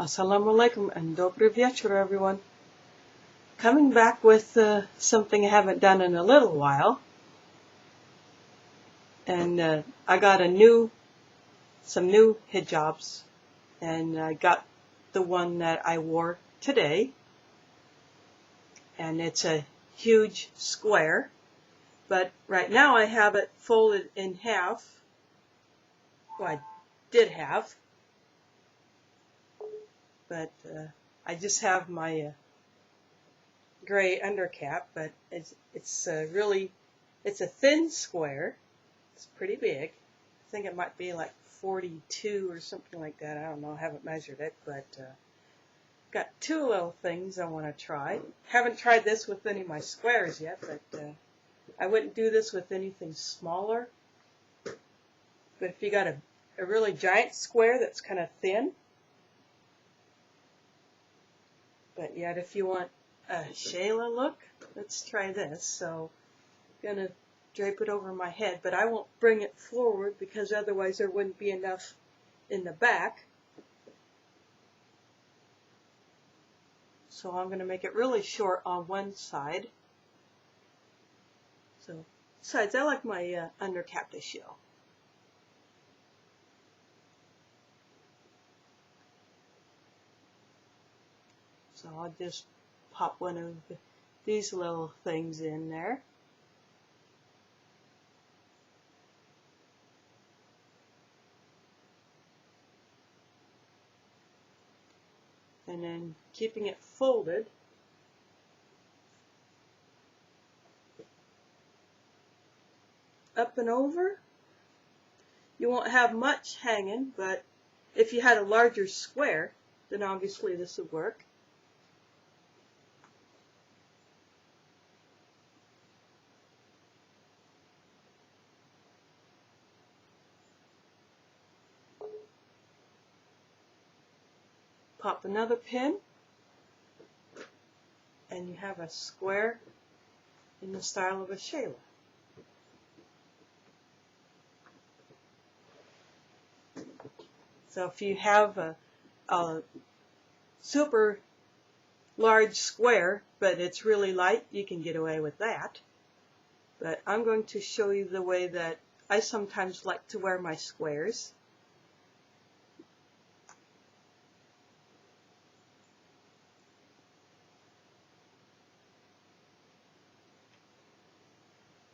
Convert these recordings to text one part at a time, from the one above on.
Assalamu alaikum and dobry wieczór, everyone. Coming back with something I haven't done in a little while. And I got some new hijabs. And I got the one that I wore today. And it's a huge square. But right now I have it folded in half. Well, I did have. But I just have my gray undercap, but it's a thin square. It's pretty big. I think it might be like 42 or something like that. I don't know. I haven't measured it, but got two little things I want to try. Haven't tried this with any of my squares yet, but I wouldn't do this with anything smaller. But if you got a really giant square that's kind of thin, but yet if you want a shayla look, let's try this. So I'm going to drape it over my head, but I won't bring it forward because otherwise there wouldn't be enough in the back. So I'm going to make it really short on one side. So besides, I like my undercap to show. So I'll just pop one of these little things in there. And then keeping it folded, up and over. You won't have much hanging, but if you had a larger square, then obviously this would work. Pop another pin, and you have a square in the style of a shayla. So if you have a super large square, but it's really light, you can get away with that. But I'm going to show you the way that I sometimes like to wear my squares.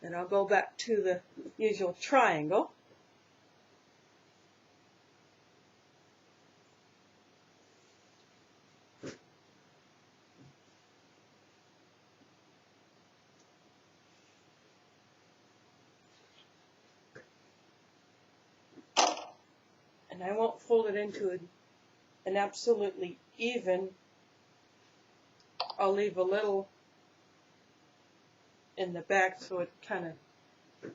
And I'll go back to the usual triangle. And I won't fold it into an absolutely even. I'll leave a little in the back so it kind of,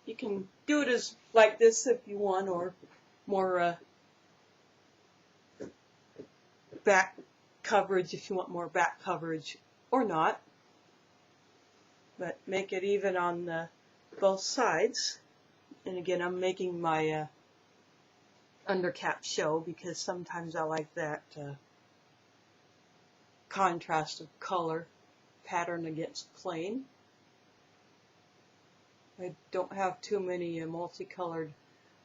you can do it as like this if you want, or more back coverage if you want more back coverage, or not. But make it even on both sides. And again, I'm making my undercap show because sometimes I like that contrast of color, pattern against plain. I don't have too many multicolored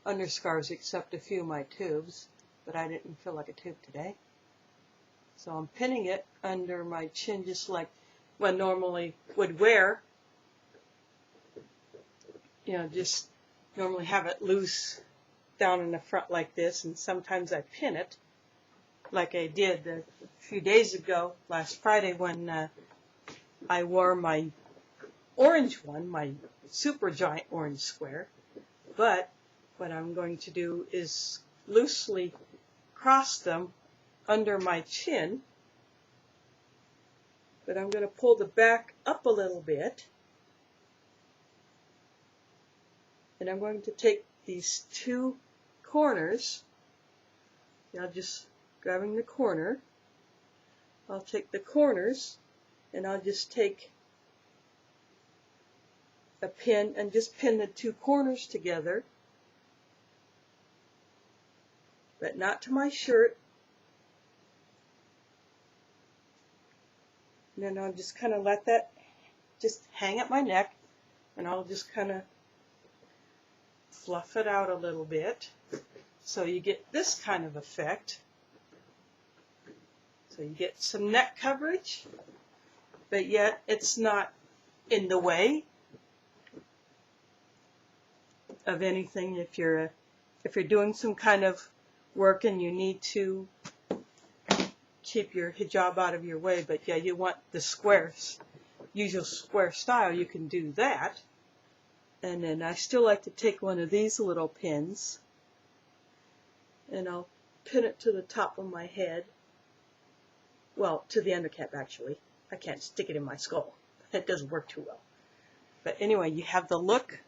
underscarves except a few of my tubes, but I didn't feel like a tube today. So I'm pinning it under my chin just like one normally would wear. You know, just normally have it loose down in the front like this, and sometimes I pin it like I did a few days ago, last Friday, when I wore my orange one, my super giant orange square. But what I'm going to do is loosely cross them under my chin, but I'm going to pull the back up a little bit, and I'm going to take these two corners. Now just grabbing the corner, I'll take the corners and I'll just take a pin and just pin the two corners together, but not to my shirt, And then I'll just kind of let that just hang at my neck, and I'll just kind of fluff it out a little bit so you get this kind of effect. So you get some neck coverage, but yet it's not in the way of anything. If you're doing some kind of work and you need to keep your hijab out of your way, but yeah, you want the squares, usual square style, you can do that. And then I still like to take one of these little pins and I'll pin it to the top of my head. Well, to the undercap actually. I can't stick it in my skull. That doesn't work too well. But anyway, you have the look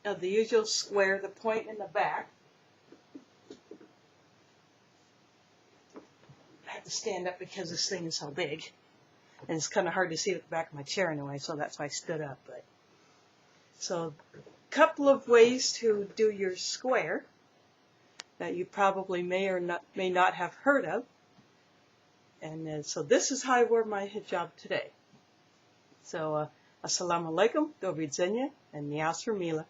of the usual square, the point in the back. I have to stand up because this thing is so big. And it's kind of hard to see at the back of my chair anyway, so that's why I stood up. But so, a couple of ways to do your square that you probably may not have heard of. And so this is how I wore my hijab today. So, assalamu alaikum, do widzenia, and nias for Mila.